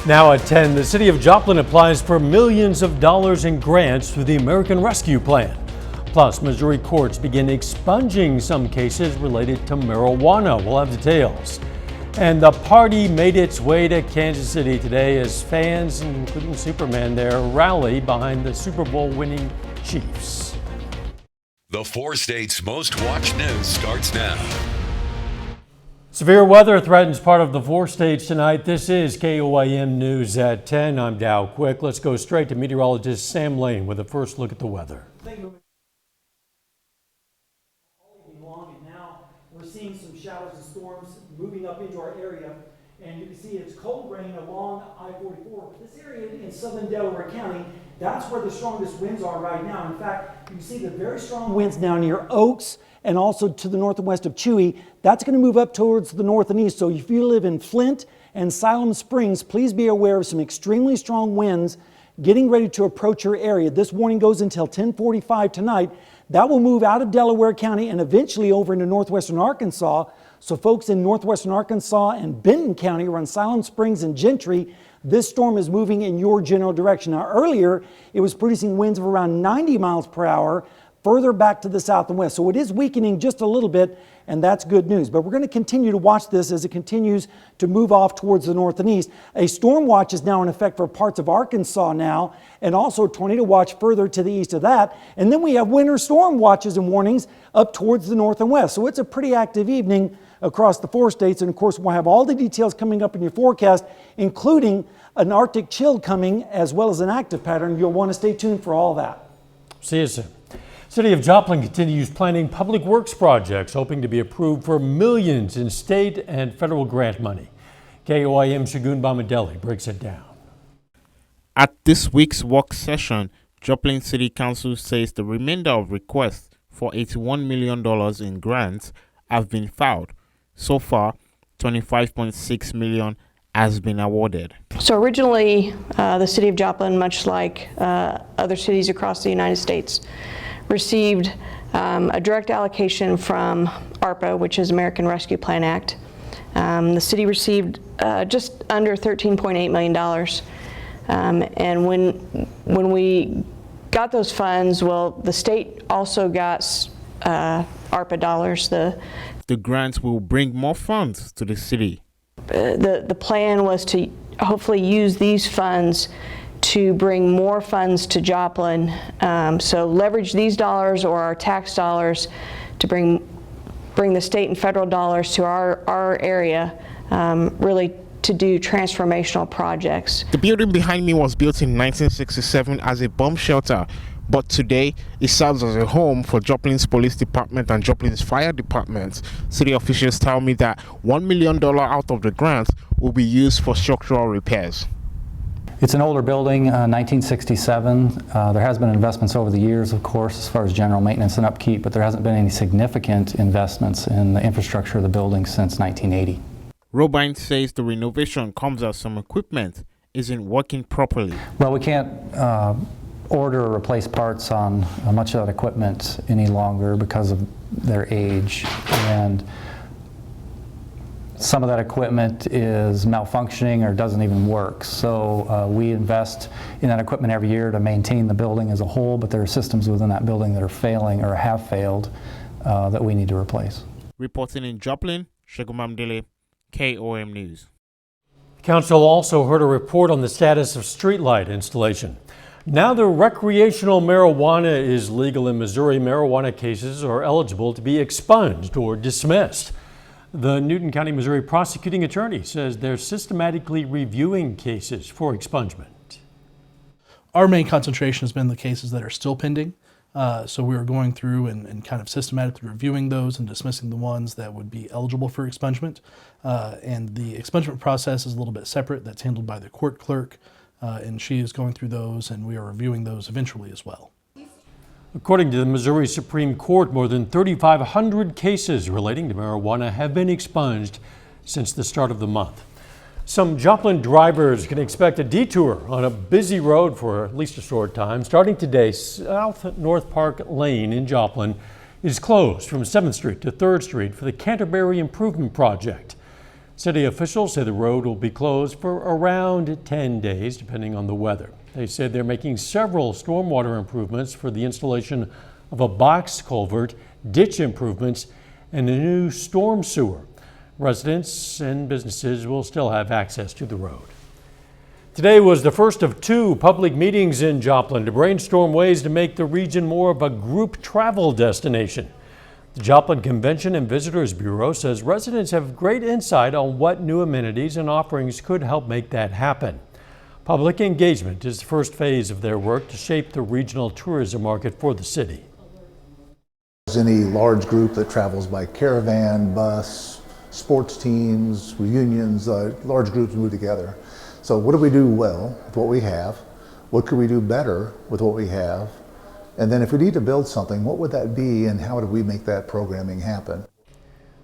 Now at 10, the city of Joplin applies for millions of dollars in grants through the American Rescue Plan. Plus, Missouri courts begin expunging some cases related to marijuana. We'll have details. And the party made its way to Kansas City today as fans, including Superman there, rally behind the Super Bowl winning Chiefs. The four states' most watched news starts now. Severe weather threatens part of the four states tonight. This is KOAM News at 10. I'm Dow Quick. Let's go straight to meteorologist Sam Lane with a first look at the weather. Thank you. All evening long, and now we're seeing some showers and storms moving up into our area. And you can see it's cold rain along I-44. This area in southern Delaware County, that's where the strongest winds are right now. In fact, you can see the very strong winds now near Oaks and also to the north and west of Chewy. That's going to move up towards the north and east. So if you live in Flint and Siloam Springs, please be aware of some extremely strong winds getting ready to approach your area. This warning goes until 10:45 tonight. That will move out of Delaware County and eventually over into northwestern Arkansas. So folks in northwestern Arkansas and Benton County around Siloam Springs and Gentry, this storm is moving in your general direction. Now earlier, it was producing winds of around 90 miles per hour further back to the south and west. So it is weakening just a little bit, and that's good news. But we're going to continue to watch this as it continues to move off towards the north and east. A storm watch is now in effect for parts of Arkansas now, and also a tornado watch further to the east of that. And then we have winter storm watches and warnings up towards the north and west. So it's a pretty active evening across the four states. And of course, we'll have all the details coming up in your forecast, including an Arctic chill coming as well as an active pattern. You'll want to stay tuned for all that. See you soon. City of Joplin continues planning public works projects, hoping to be approved for millions in state and federal grant money. KOAM Shagun Bamadeli breaks it down. At this week's work session, Joplin City Council says the remainder of requests for $81 million in grants have been filed. So far, $25.6 million has been awarded. So originally, the City of Joplin, much like other cities across the United States, received a direct allocation from ARPA, which is American Rescue Plan Act. The city received just under $13.8 million. And when we got those funds, well, the state also got ARPA dollars. The grants will bring more funds to the city. The plan was to hopefully use these funds to bring more funds to Joplin. So leverage these dollars or our tax dollars to bring the state and federal dollars to our area, really to do transformational projects. The building behind me was built in 1967 as a bomb shelter, but today it serves as a home for Joplin's Police Department and Joplin's Fire Department. City officials tell me that $1 million out of the grant will be used for structural repairs. It's an older building, 1967. There has been investments over the years, of course, as far as general maintenance and upkeep, but there hasn't been any significant investments in the infrastructure of the building since 1980. Robine says the renovation comes as some equipment isn't working properly. Well, we can't order or replace parts on much of that equipment any longer because of their age, and some of that equipment is malfunctioning or doesn't even work. So we invest in that equipment every year to maintain the building as a whole, but there are systems within that building that are failing or have failed that we need to replace. Reporting in Joplin, Shagun Bamadeli, KOAM News. Council also heard a report on the status of streetlight installation. Now that recreational marijuana is legal in Missouri, marijuana cases are eligible to be expunged or dismissed. The Newton County, Missouri prosecuting attorney says they're systematically reviewing cases for expungement. Our main concentration has been the cases that are still pending. So we are going through and kind of systematically reviewing those and dismissing the ones that would be eligible for expungement. And the expungement process is a little bit separate. That's handled by the court clerk, and she is going through those, and we are reviewing those eventually as well. According to the Missouri Supreme Court, more than 3,500 cases relating to marijuana have been expunged since the start of the month. Some Joplin drivers can expect a detour on a busy road for at least a short time. Starting today, South North Park Lane in Joplin is closed from 7th Street to 3rd Street for the Canterbury Improvement Project. City officials say the road will be closed for around 10 days, depending on the weather. They said they're making several stormwater improvements for the installation of a box culvert, ditch improvements, and a new storm sewer. Residents and businesses will still have access to the road. Today was the first of 2 public meetings in Joplin to brainstorm ways to make the region more of a group travel destination. The Joplin Convention and Visitors Bureau says residents have great insight on what new amenities and offerings could help make that happen. Public engagement is the first phase of their work to shape the regional tourism market for the city. Any large group that travels by caravan, bus, sports teams, reunions, large groups move together. So what do we do well with what we have? What could we do better with what we have? And then if we need to build something, what would that be and how do we make that programming happen?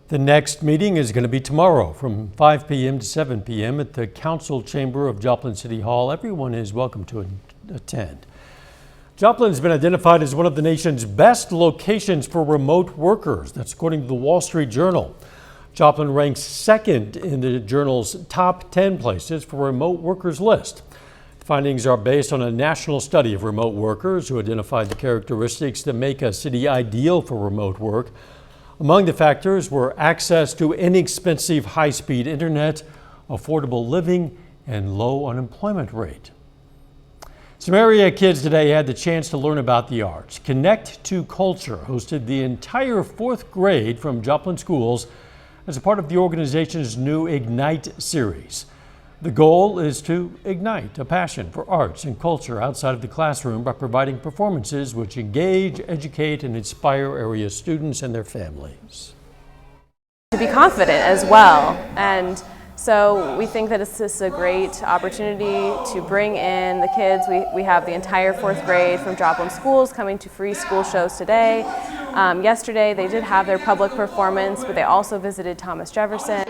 The next meeting is going to be tomorrow from 5 p.m. to 7 p.m. at the Council Chamber of Joplin City Hall. Everyone is welcome to attend. Joplin has been identified as one of the nation's best locations for remote workers. That's according to the Wall Street Journal. Joplin ranks 2nd in the journal's top 10 places for remote workers list. The findings are based on a national study of remote workers who identified the characteristics that make a city ideal for remote work. Among the factors were access to inexpensive high-speed internet, affordable living, and low unemployment rate. Some area kids today had the chance to learn about the arts. Connect to Culture hosted the entire 4th grade from Joplin schools as a part of the organization's new Ignite series. The goal is to ignite a passion for arts and culture outside of the classroom by providing performances which engage, educate, and inspire area students and their families. To be confident as well, and so we think that this is a great opportunity to bring in the kids. We have the entire 4th grade from Joplin schools coming to free school shows today. Yesterday they did have their public performance, but they also visited Thomas Jefferson.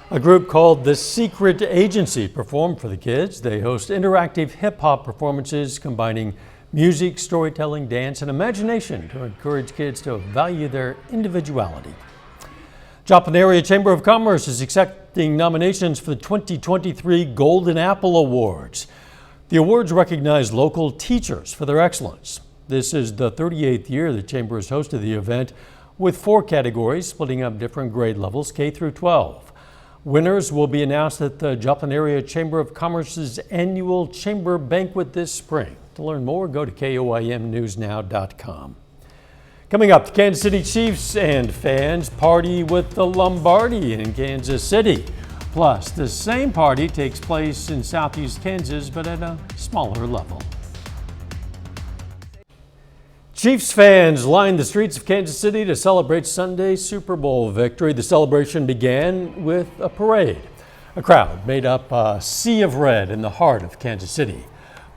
A group called The Secret Agency performed for the kids. They host interactive hip-hop performances combining music, storytelling, dance, and imagination to encourage kids to value their individuality. Joplin Area Chamber of Commerce is accepting nominations for the 2023 Golden Apple Awards. The awards recognize local teachers for their excellence. This is the 38th year the Chamber has hosted the event with 4 categories splitting up different grade levels, K through 12. Winners will be announced at the Joplin Area Chamber of Commerce's annual Chamber Banquet this spring. To learn more, go to KOAMnewsnow.com. Coming up, the Kansas City Chiefs and fans party with the Lombardi in Kansas City. Plus, the same party takes place in southeast Kansas, but at a smaller level. Chiefs fans lined the streets of Kansas City to celebrate Sunday's Super Bowl victory. The celebration began with a parade. A crowd made up a sea of red in the heart of Kansas City.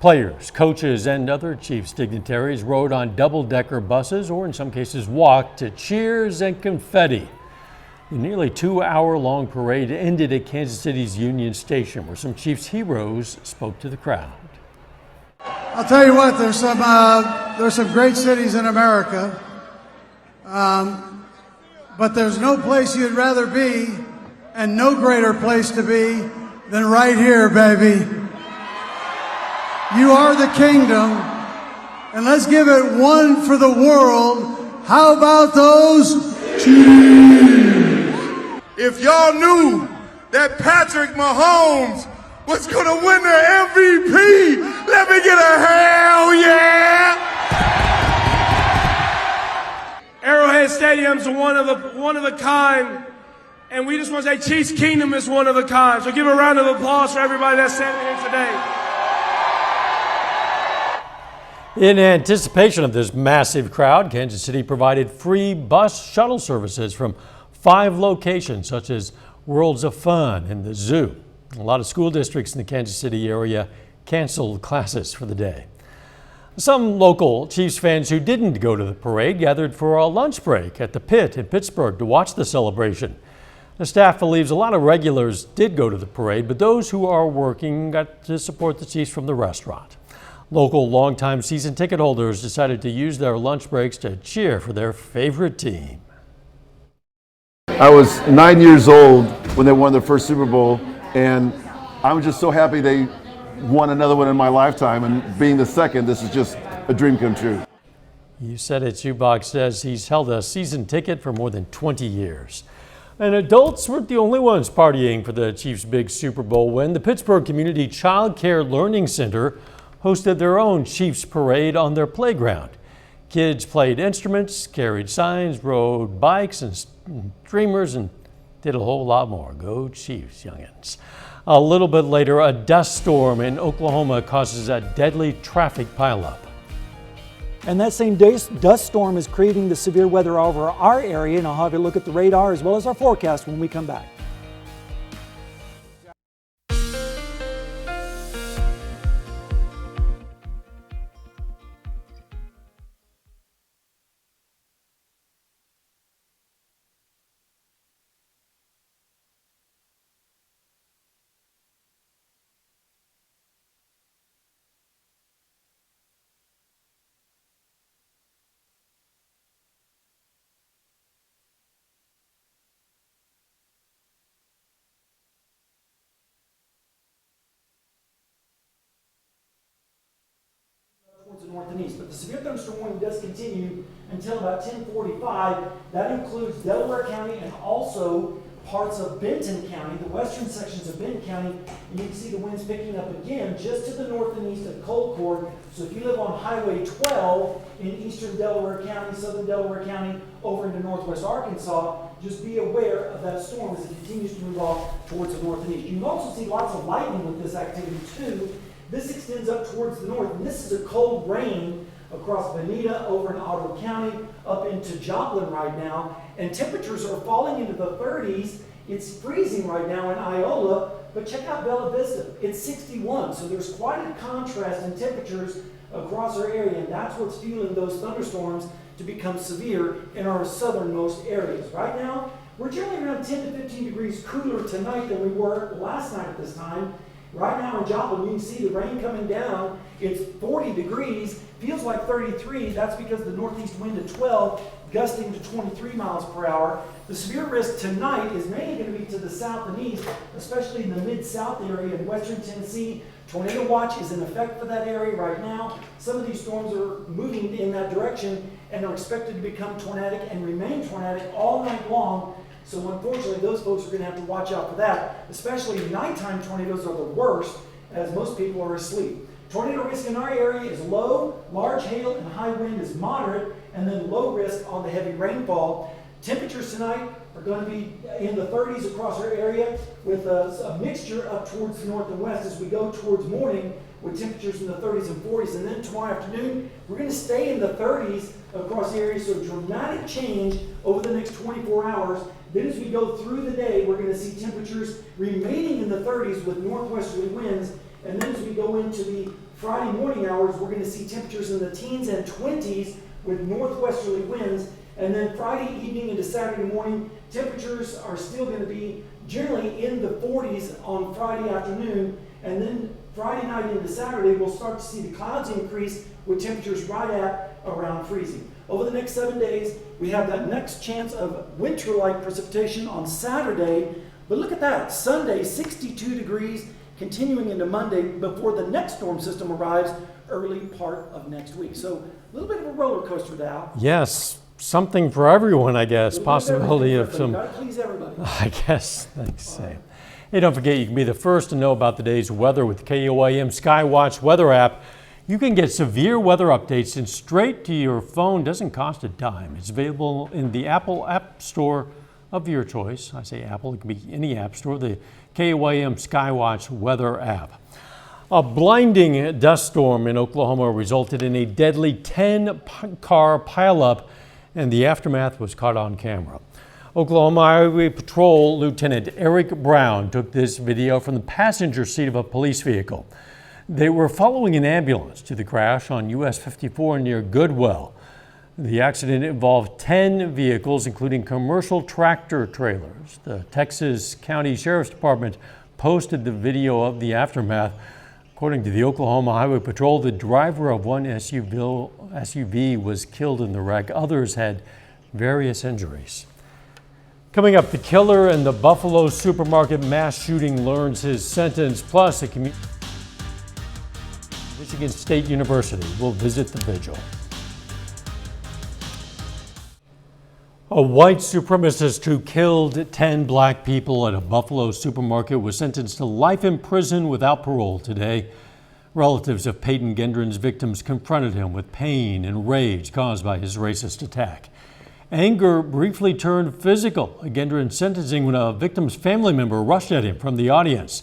Players, coaches, and other Chiefs dignitaries rode on double-decker buses or in some cases walked to cheers and confetti. The nearly 2-hour-long parade ended at Kansas City's Union Station, where some Chiefs heroes spoke to the crowd. I'll tell you what, there's some great cities in America, but there's no place you'd rather be and no greater place to be than right here, baby. You are the kingdom, and let's give it one for the world. How about those Chiefs? If y'all knew that Patrick Mahomes was going to win the MVP, let me get a hell yeah! Arrowhead Stadium's one of a kind, and we just want to say Chiefs Kingdom is one of a kind. So give a round of applause for everybody that's standing here today. In anticipation of this massive crowd, Kansas City provided free bus shuttle services from 5 locations, such as Worlds of Fun and the Zoo. A lot of school districts in the Kansas City area canceled classes for the day. Some local Chiefs fans who didn't go to the parade gathered for a lunch break at the Pit in Pittsburgh to watch the celebration. The staff believes a lot of regulars did go to the parade, but those who are working got to support the Chiefs from the restaurant. Local longtime season ticket holders decided to use their lunch breaks to cheer for their favorite team. I was 9 years old when they won their first Super Bowl, and I was just so happy they won another one in my lifetime, and being the second, this is just a dream come true. You said it. Shoebox says he's held a season ticket for more than 20 years. And adults weren't the only ones partying for the Chiefs' big Super Bowl win. The Pittsburgh Community Child Care Learning Center hosted their own Chiefs parade on their playground. Kids played instruments, carried signs, rode bikes and streamers, and did a whole lot more. Go Chiefs, youngins. A little bit later, a dust storm in Oklahoma causes a deadly traffic pileup. And that same dust storm is creating the severe weather over our area, and I'll have a look at the radar as well as our forecast when we come back. Towards the north and east, but the severe thunderstorm warning does continue until about 10:45. That includes Delaware County and also parts of Benton County, the western sections of Benton County. And you can see the winds picking up again just to the north and east of Colcord. So if you live on Highway 12 in eastern Delaware County, southern Delaware County, over into northwest Arkansas, just be aware of that storm as it continues to move off towards the north and east. You can also see lots of lightning with this activity too. This extends up towards the north, and this is a cold rain across Bonita, over in Ottawa County, up into Joplin right now, and temperatures are falling into the 30s. It's freezing right now in Iola, but check out Bella Vista. It's 61, so there's quite a contrast in temperatures across our area, and that's what's fueling those thunderstorms to become severe in our southernmost areas. Right now, we're generally around 10 to 15 degrees cooler tonight than we were last night at this time. Right now in Joplin, you can see the rain coming down. It's 40 degrees, feels like 33. That's because the northeast wind at 12, gusting to 23 miles per hour. The severe risk tonight is mainly going to be to the south and east, especially in the mid-south area in western Tennessee. Tornado watch is in effect for that area right now. Some of these storms are moving in that direction and are expected to become tornadic and remain tornadic all night long. So unfortunately, those folks are going to have to watch out for that. Especially nighttime tornadoes are the worst, as most people are asleep. Tornado risk in our area is low, large hail and high wind is moderate, and then low risk on the heavy rainfall. Temperatures tonight are going to be in the 30s across our area, with a mixture up towards the north and west as we go towards morning, with temperatures in the 30s and 40s. And then tomorrow afternoon, we're going to stay in the 30s across the area, so dramatic change over the next 24 hours. Then as we go through the day, we're going to see temperatures remaining in the 30s with northwesterly winds. And then as we go into the Friday morning hours, we're going to see temperatures in the teens and 20s with northwesterly winds. And then Friday evening into Saturday morning, temperatures are still going to be generally in the 40s on Friday afternoon. And then Friday night into Saturday, we'll start to see the clouds increase with temperatures right at around freezing. Over the next 7 days, we have that next chance of winter-like precipitation on Saturday. But look at that, Sunday, 62 degrees, continuing into Monday before the next storm system arrives early part of next week. So a little bit of a roller coaster now. Yes, something for everyone, I guess. Possibility of some. Gotta please everybody. I guess. Thanks, Sam. Hey, don't forget, you can be the first to know about the day's weather with the KOAM Skywatch weather app. You can get severe weather updates and straight to your phone. Doesn't cost a dime. It's available in the Apple App Store of your choice. I say Apple, it can be any app store. The KOAM Skywatch weather app. A blinding dust storm in Oklahoma resulted in a deadly 10-car pileup, and the aftermath was caught on camera. Oklahoma Highway Patrol Lieutenant Eric Brown took this video from the passenger seat of a police vehicle. They were following an ambulance to the crash on US 54 near Goodwell. The accident involved 10 vehicles, including commercial tractor trailers. The Texas County Sheriff's Department posted the video of the aftermath. According to the Oklahoma Highway Patrol, the driver of one SUV was killed in the wreck. Others had various injuries. Coming up, the killer in the Buffalo supermarket mass shooting learns his sentence, plus Michigan State University will visit the vigil. A white supremacist who killed 10 black people at a Buffalo supermarket was sentenced to life in prison without parole today. Relatives of Peyton Gendron's victims confronted him with pain and rage caused by his racist attack. Anger briefly turned physical at Gendron's sentencing when a victim's family member rushed at him from the audience.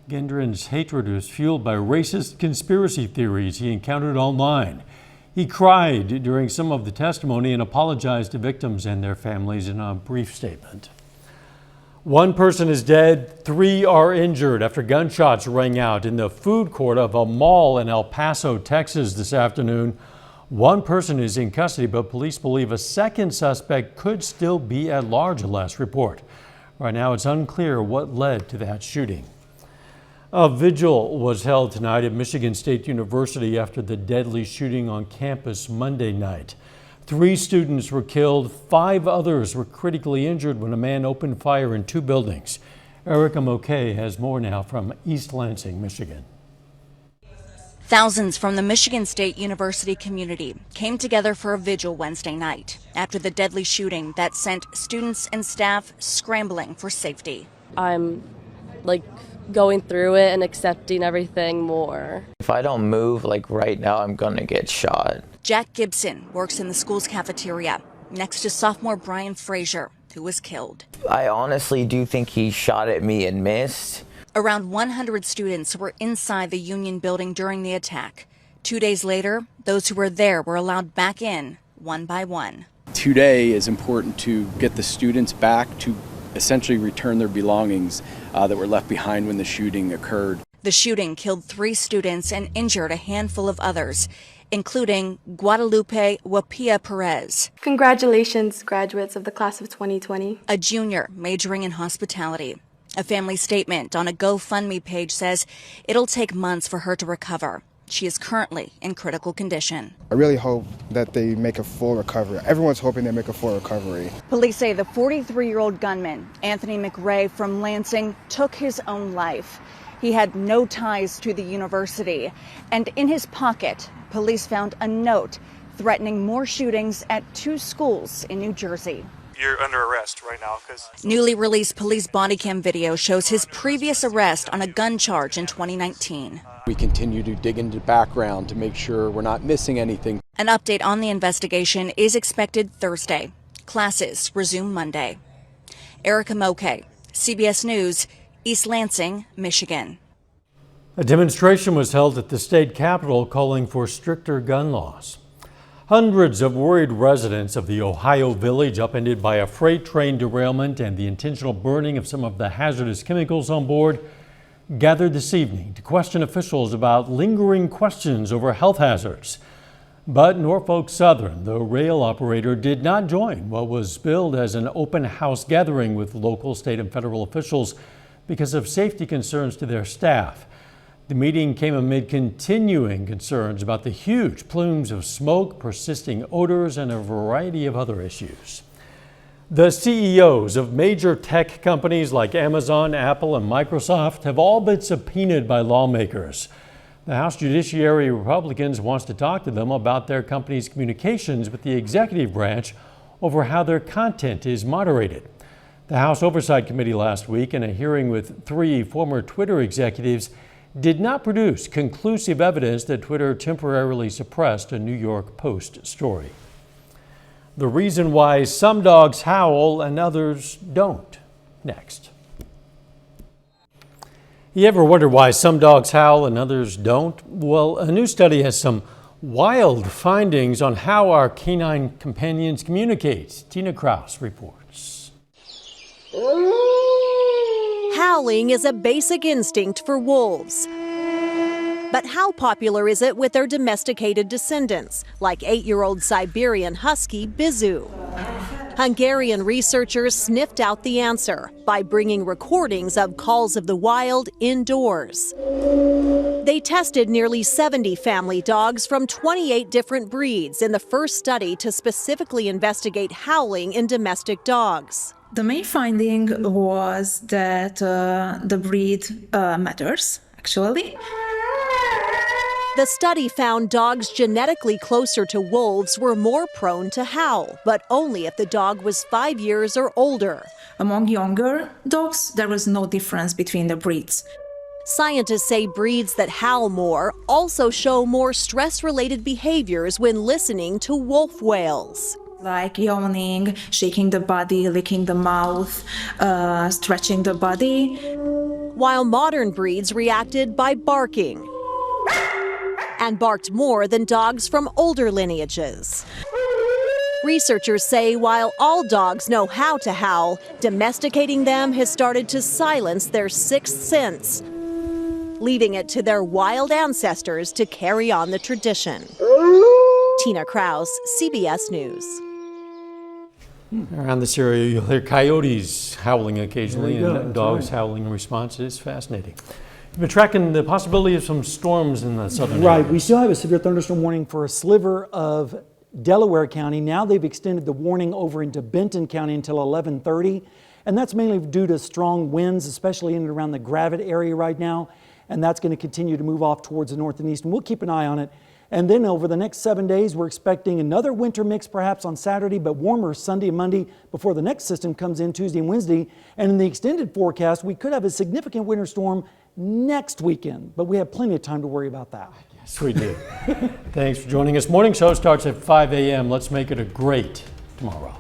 Gendron's hatred was fueled by racist conspiracy theories he encountered online. He cried during some of the testimony and apologized to victims and their families in a brief statement. One person is dead, 3 are injured after gunshots rang out in the food court of a mall in El Paso, Texas this afternoon. One person is in custody, but police believe a second suspect could still be at large, a last report. Right now, it's unclear what led to that shooting. A vigil was held tonight at Michigan State University after the deadly shooting on campus Monday night. 3 students were killed, 5 others were critically injured when a man opened fire in 2 buildings. Erica Moquet has more now from East Lansing, Michigan. Thousands from the Michigan State University community came together for a vigil Wednesday night after the deadly shooting that sent students and staff scrambling for safety. I'm going through it and accepting everything more. If I don't move right now, I'm gonna get shot. Jack Gibson works in the school's cafeteria next to sophomore Brian Frazier, who was killed. I honestly do think he shot at me and missed. Around 100 students were inside the Union building during the attack. 2 days later, those who were there were allowed back in one by one. Today is important to get the students back to essentially return their belongings that were left behind when the shooting occurred. The shooting killed 3 students and injured a handful of others, including Guadalupe Wapia Perez. Congratulations, graduates of the class of 2020. A junior majoring in hospitality. A family statement on a GoFundMe page says it'll take months for her to recover. She is currently in critical condition. I really hope that they make a full recovery. Everyone's hoping they make a full recovery. Police say the 43-year-old gunman, Anthony McRae from Lansing, took his own life. He had no ties to the university. And in his pocket, police found a note threatening more shootings at 2 schools in New Jersey. You're under arrest right now. Newly released police body cam video shows his previous arrest on a gun charge in 2019. We continue to dig into background to make sure we're not missing anything. An update on the investigation is expected Thursday. Classes resume Monday. Erica Moquet, CBS News, East Lansing, Michigan. A demonstration was held at the state capitol calling for stricter gun laws. Hundreds of worried residents of the Ohio village upended by a freight train derailment and the intentional burning of some of the hazardous chemicals on board gathered this evening to question officials about lingering questions over health hazards. But Norfolk Southern, the rail operator, did not join what was billed as an open house gathering with local, state, and federal officials because of safety concerns to their staff. The meeting came amid continuing concerns about the huge plumes of smoke, persisting odors, and a variety of other issues. The CEOs of major tech companies like Amazon, Apple, and Microsoft have all been subpoenaed by lawmakers. The House Judiciary Republicans wants to talk to them about their company's communications with the executive branch over how their content is moderated. The House Oversight Committee last week, in a hearing with 3 former Twitter executives, did not produce conclusive evidence that Twitter temporarily suppressed a New York Post story. The reason why some dogs howl and others don't. Next. You ever wonder why some dogs howl and others don't? Well, a new study has some wild findings on how our canine companions communicate. Tina Kraus reports. Howling is a basic instinct for wolves. But how popular is it with their domesticated descendants, like 8-year-old Siberian Husky Bizu? Hungarian researchers sniffed out the answer by bringing recordings of calls of the wild indoors. They tested nearly 70 family dogs from 28 different breeds in the first study to specifically investigate howling in domestic dogs. The main finding was that the breed matters, actually. The study found dogs genetically closer to wolves were more prone to howl, but only if the dog was 5 years or older. Among younger dogs, there was no difference between the breeds. Scientists say breeds that howl more also show more stress-related behaviors when listening to wolf wails. Like yawning, shaking the body, licking the mouth, stretching the body. While modern breeds reacted by barking and barked more than dogs from older lineages. Researchers say while all dogs know how to howl, domesticating them has started to silence their sixth sense, leaving it to their wild ancestors to carry on the tradition. Tina Kraus, CBS News. Around this area, you'll hear coyotes howling occasionally There you go, and that's dogs right. howling in response. It's fascinating. You've been tracking the possibility of some storms in the southern Right, area. we still have a severe thunderstorm warning for a sliver of Delaware County. Now they've extended the warning over into Benton County until 11:30, and that's mainly due to strong winds, especially in and around the Gravette area right now, and that's going to continue to move off towards the north and east, and we'll keep an eye on it. And then over the next 7 days, we're expecting another winter mix perhaps on Saturday, but warmer Sunday and Monday before the next system comes in Tuesday and Wednesday. And in the extended forecast, we could have a significant winter storm next weekend, but we have plenty of time to worry about that. Yes, we do. Thanks for joining us. Morning show starts at 5 a.m. Let's make it a great tomorrow.